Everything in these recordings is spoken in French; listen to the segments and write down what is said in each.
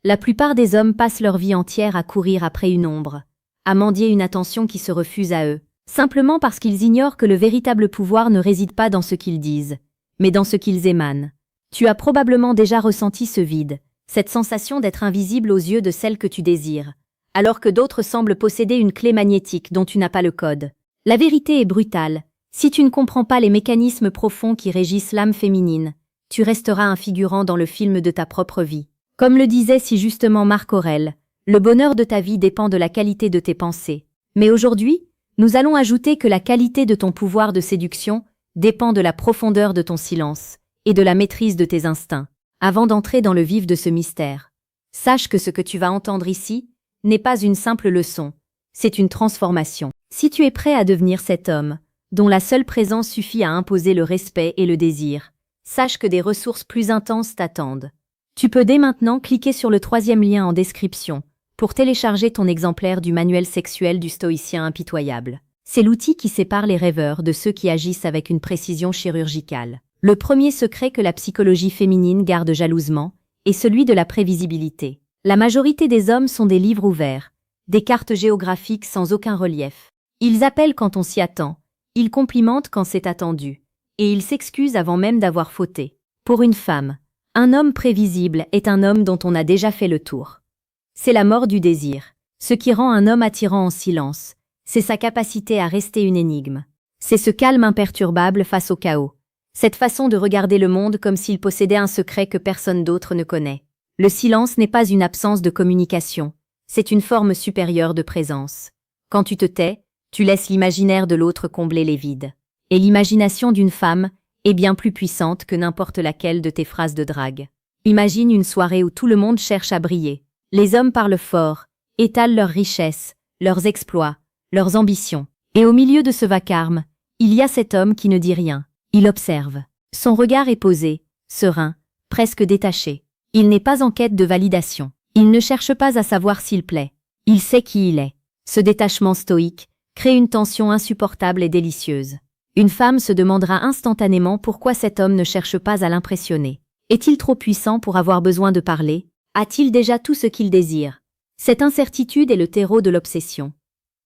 La plupart des hommes passent leur vie entière à courir après une ombre, à mendier une attention qui se refuse à eux, simplement parce qu'ils ignorent que le véritable pouvoir ne réside pas dans ce qu'ils disent, mais dans ce qu'ils émanent. Tu as probablement déjà ressenti ce vide, cette sensation d'être invisible aux yeux de celle que tu désires, alors que d'autres semblent posséder une clé magnétique dont tu n'as pas le code. La vérité est brutale. Si tu ne comprends pas les mécanismes profonds qui régissent l'âme féminine, tu resteras un figurant dans le film de ta propre vie. Comme le disait si justement Marc Aurèle, le bonheur de ta vie dépend de la qualité de tes pensées. Mais aujourd'hui, nous allons ajouter que la qualité de ton pouvoir de séduction dépend de la profondeur de ton silence et de la maîtrise de tes instincts. Avant d'entrer dans le vif de ce mystère, sache que ce que tu vas entendre ici n'est pas une simple leçon, c'est une transformation. Si tu es prêt à devenir cet homme, dont la seule présence suffit à imposer le respect et le désir, sache que des ressources plus intenses t'attendent. Tu peux dès maintenant cliquer sur le 3e lien en description pour télécharger ton exemplaire du manuel sexuel du stoïcien impitoyable. C'est l'outil qui sépare les rêveurs de ceux qui agissent avec une précision chirurgicale. Le premier secret que la psychologie féminine garde jalousement est celui de la prévisibilité. La majorité des hommes sont des livres ouverts, des cartes géographiques sans aucun relief. Ils appellent quand on s'y attend, ils complimentent quand c'est attendu, et ils s'excusent avant même d'avoir fauté. Pour une femme, un homme prévisible est un homme dont on a déjà fait le tour. C'est la mort du désir. Ce qui rend un homme attirant en silence, c'est sa capacité à rester une énigme. C'est ce calme imperturbable face au chaos. Cette façon de regarder le monde comme s'il possédait un secret que personne d'autre ne connaît. Le silence n'est pas une absence de communication, c'est une forme supérieure de présence. Quand tu te tais, tu laisses l'imaginaire de l'autre combler les vides. Et l'imagination d'une femme est bien plus puissante que n'importe laquelle de tes phrases de drague. Imagine une soirée où tout le monde cherche à briller. Les hommes parlent fort, étalent leurs richesses, leurs exploits, leurs ambitions. Et au milieu de ce vacarme, il y a cet homme qui ne dit rien. Il observe. Son regard est posé, serein, presque détaché. Il n'est pas en quête de validation. Il ne cherche pas à savoir s'il plaît. Il sait qui il est. Ce détachement stoïque crée une tension insupportable et délicieuse. Une femme se demandera instantanément pourquoi cet homme ne cherche pas à l'impressionner. Est-il trop puissant pour avoir besoin de parler? A-t-il déjà tout ce qu'il désire? Cette incertitude est le terreau de l'obsession.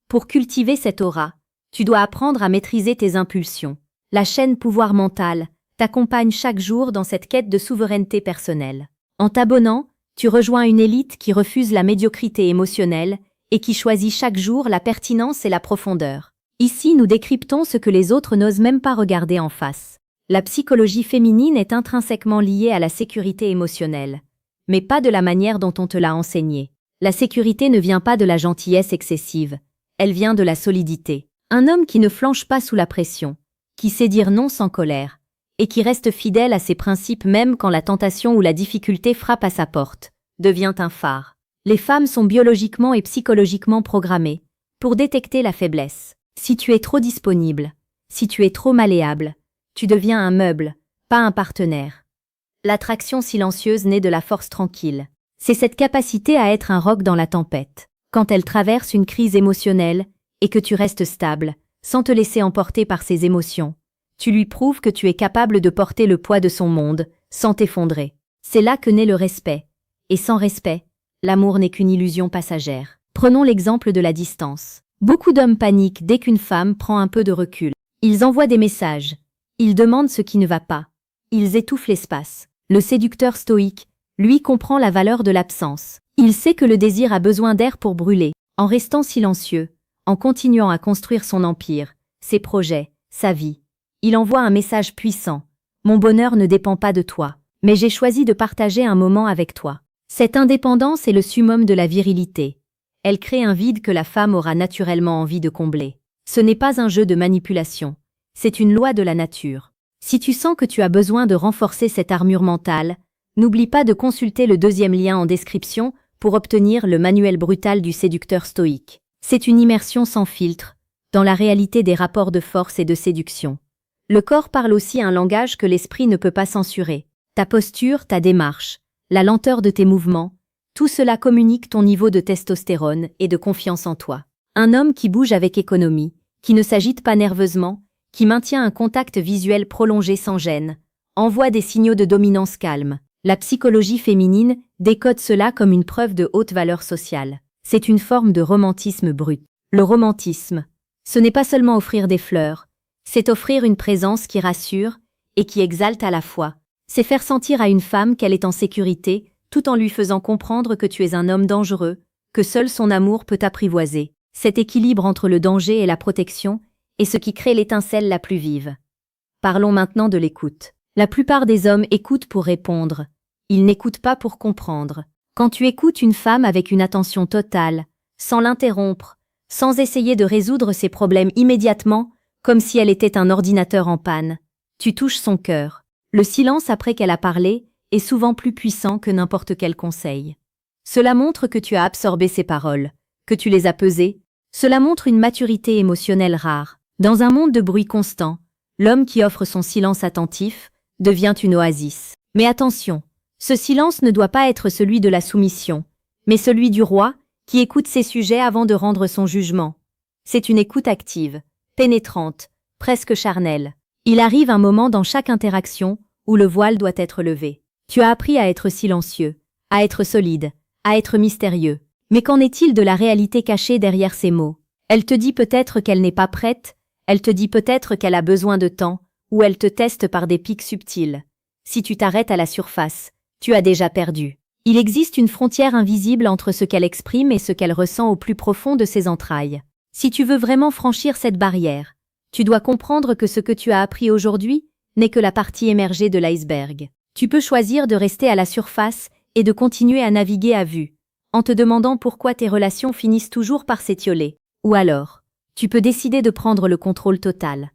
Pour cultiver cette aura, tu dois apprendre à maîtriser tes impulsions. La chaîne pouvoir mental t'accompagne chaque jour dans cette quête de souveraineté personnelle. En t'abonnant, tu rejoins une élite qui refuse la médiocrité émotionnelle et qui choisit chaque jour la pertinence et la profondeur. Ici, nous décryptons ce que les autres n'osent même pas regarder en face. La psychologie féminine est intrinsèquement liée à la sécurité émotionnelle, mais pas de la manière dont on te l'a enseigné. La sécurité ne vient pas de la gentillesse excessive, elle vient de la solidité. Un homme qui ne flanche pas sous la pression, qui sait dire non sans colère, et qui reste fidèle à ses principes même quand la tentation ou la difficulté frappe à sa porte, devient un phare. Les femmes sont biologiquement et psychologiquement programmées pour détecter la faiblesse. Si tu es trop disponible, si tu es trop malléable, tu deviens un meuble, pas un partenaire. L'attraction silencieuse naît de la force tranquille. C'est cette capacité à être un roc dans la tempête. Quand elle traverse une crise émotionnelle et que tu restes stable, sans te laisser emporter par ses émotions, tu lui prouves que tu es capable de porter le poids de son monde, sans t'effondrer. C'est là que naît le respect. Et sans respect, l'amour n'est qu'une illusion passagère. Prenons l'exemple de la distance. Beaucoup d'hommes paniquent dès qu'une femme prend un peu de recul. Ils envoient des messages. Ils demandent ce qui ne va pas. Ils étouffent l'espace. Le séducteur stoïque, lui, comprend la valeur de l'absence. Il sait que le désir a besoin d'air pour brûler. En restant silencieux, en continuant à construire son empire, ses projets, sa vie, il envoie un message puissant. Mon bonheur ne dépend pas de toi, mais j'ai choisi de partager un moment avec toi. Cette indépendance est le summum de la virilité. Elle crée un vide que la femme aura naturellement envie de combler. Ce n'est pas un jeu de manipulation, c'est une loi de la nature. Si tu sens que tu as besoin de renforcer cette armure mentale, n'oublie pas de consulter le 2e lien en description pour obtenir le manuel brutal du séducteur stoïque. C'est une immersion sans filtre, dans la réalité des rapports de force et de séduction. Le corps parle aussi un langage que l'esprit ne peut pas censurer. Ta posture, ta démarche, la lenteur de tes mouvements, tout cela communique ton niveau de testostérone et de confiance en toi. Un homme qui bouge avec économie, qui ne s'agite pas nerveusement, qui maintient un contact visuel prolongé sans gêne, envoie des signaux de dominance calme. La psychologie féminine décode cela comme une preuve de haute valeur sociale. C'est une forme de romantisme brut. Le romantisme, ce n'est pas seulement offrir des fleurs, c'est offrir une présence qui rassure et qui exalte à la fois. C'est faire sentir à une femme qu'elle est en sécurité, tout en lui faisant comprendre que tu es un homme dangereux, que seul son amour peut t'apprivoiser. Cet équilibre entre le danger et la protection est ce qui crée l'étincelle la plus vive. Parlons maintenant de l'écoute. La plupart des hommes écoutent pour répondre. Ils n'écoutent pas pour comprendre. Quand tu écoutes une femme avec une attention totale, sans l'interrompre, sans essayer de résoudre ses problèmes immédiatement, comme si elle était un ordinateur en panne, tu touches son cœur. Le silence après qu'elle a parlé est souvent plus puissant que n'importe quel conseil. Cela montre que tu as absorbé ses paroles, que tu les as pesées. Cela montre une maturité émotionnelle rare. Dans un monde de bruit constant, l'homme qui offre son silence attentif devient une oasis. Mais attention, ce silence ne doit pas être celui de la soumission, mais celui du roi qui écoute ses sujets avant de rendre son jugement. C'est une écoute active, pénétrante, presque charnelle. Il arrive un moment dans chaque interaction où le voile doit être levé. Tu as appris à être silencieux, à être solide, à être mystérieux. Mais qu'en est-il de la réalité cachée derrière ces mots? Elle te dit peut-être qu'elle n'est pas prête, elle te dit peut-être qu'elle a besoin de temps, ou elle te teste par des pics subtils. Si tu t'arrêtes à la surface, tu as déjà perdu. Il existe une frontière invisible entre ce qu'elle exprime et ce qu'elle ressent au plus profond de ses entrailles. Si tu veux vraiment franchir cette barrière, tu dois comprendre que ce que tu as appris aujourd'hui n'est que la partie émergée de l'iceberg. Tu peux choisir de rester à la surface et de continuer à naviguer à vue, en te demandant pourquoi tes relations finissent toujours par s'étioler. Ou alors, tu peux décider de prendre le contrôle total.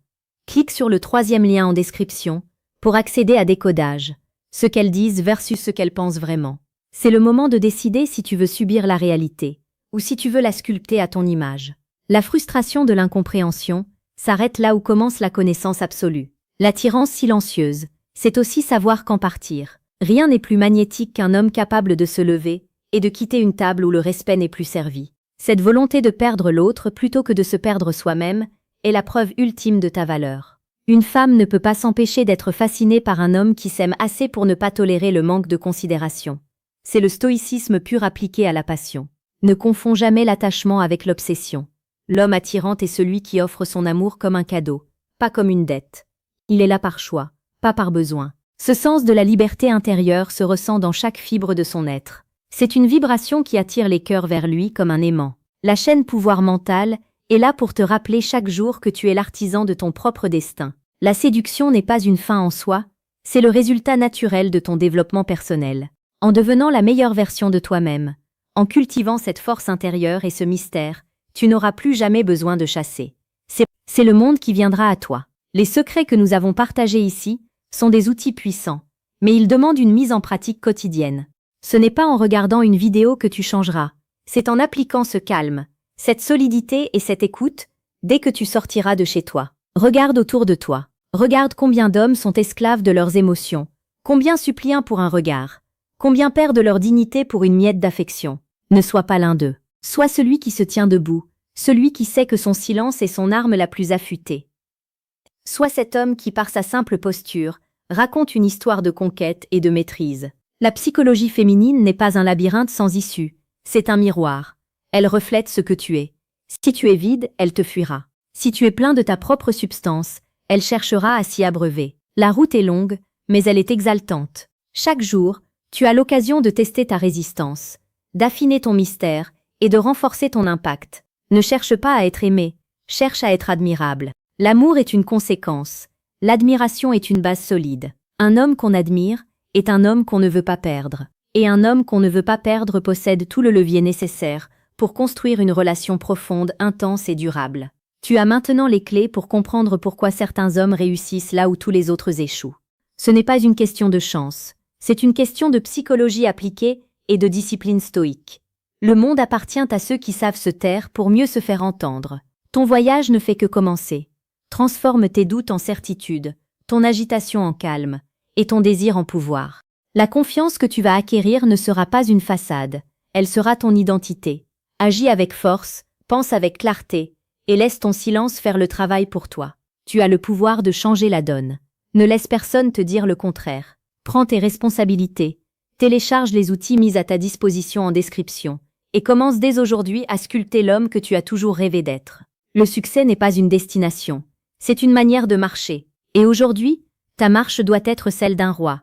Clique sur le 3e lien en description pour accéder à Décodage, ce qu'elles disent versus ce qu'elles pensent vraiment. C'est le moment de décider si tu veux subir la réalité, ou si tu veux la sculpter à ton image. La frustration de l'incompréhension s'arrête là où commence la connaissance absolue. L'attirance silencieuse, c'est aussi savoir quand partir. Rien n'est plus magnétique qu'un homme capable de se lever et de quitter une table où le respect n'est plus servi. Cette volonté de perdre l'autre plutôt que de se perdre soi-même est la preuve ultime de ta valeur. Une femme ne peut pas s'empêcher d'être fascinée par un homme qui s'aime assez pour ne pas tolérer le manque de considération. C'est le stoïcisme pur appliqué à la passion. Ne confonds jamais l'attachement avec l'obsession. L'homme attirant est celui qui offre son amour comme un cadeau, pas comme une dette. Il est là par choix, pas par besoin. Ce sens de la liberté intérieure se ressent dans chaque fibre de son être. C'est une vibration qui attire les cœurs vers lui comme un aimant. La chaîne pouvoir mental est là pour te rappeler chaque jour que tu es l'artisan de ton propre destin. La séduction n'est pas une fin en soi, c'est le résultat naturel de ton développement personnel. En devenant la meilleure version de toi-même, en cultivant cette force intérieure et ce mystère, tu n'auras plus jamais besoin de chasser. C'est le monde qui viendra à toi. Les secrets que nous avons partagés ici sont des outils puissants, mais ils demandent une mise en pratique quotidienne. Ce n'est pas en regardant une vidéo que tu changeras, c'est en appliquant ce calme, cette solidité et cette écoute, dès que tu sortiras de chez toi. Regarde autour de toi. Regarde combien d'hommes sont esclaves de leurs émotions, combien supplient pour un regard, combien perdent leur dignité pour une miette d'affection. Ne sois pas l'un d'eux. Sois celui qui se tient debout, celui qui sait que son silence est son arme la plus affûtée. Sois cet homme qui, par sa simple posture, raconte une histoire de conquête et de maîtrise. La psychologie féminine n'est pas un labyrinthe sans issue, c'est un miroir. Elle reflète ce que tu es. Si tu es vide, elle te fuira. Si tu es plein de ta propre substance, elle cherchera à s'y abreuver. La route est longue, mais elle est exaltante. Chaque jour, tu as l'occasion de tester ta résistance, d'affiner ton mystère et de renforcer ton impact. Ne cherche pas à être aimé, cherche à être admirable. L'amour est une conséquence, l'admiration est une base solide. Un homme qu'on admire est un homme qu'on ne veut pas perdre. Et un homme qu'on ne veut pas perdre possède tout le levier nécessaire pour construire une relation profonde, intense et durable. Tu as maintenant les clés pour comprendre pourquoi certains hommes réussissent là où tous les autres échouent. Ce n'est pas une question de chance, c'est une question de psychologie appliquée et de discipline stoïque. Le monde appartient à ceux qui savent se taire pour mieux se faire entendre. Ton voyage ne fait que commencer. Transforme tes doutes en certitude, ton agitation en calme, et ton désir en pouvoir. La confiance que tu vas acquérir ne sera pas une façade, elle sera ton identité. Agis avec force, pense avec clarté, et laisse ton silence faire le travail pour toi. Tu as le pouvoir de changer la donne. Ne laisse personne te dire le contraire. Prends tes responsabilités, télécharge les outils mis à ta disposition en description, et commence dès aujourd'hui à sculpter l'homme que tu as toujours rêvé d'être. Le succès n'est pas une destination, c'est une manière de marcher. Et aujourd'hui, ta marche doit être celle d'un roi.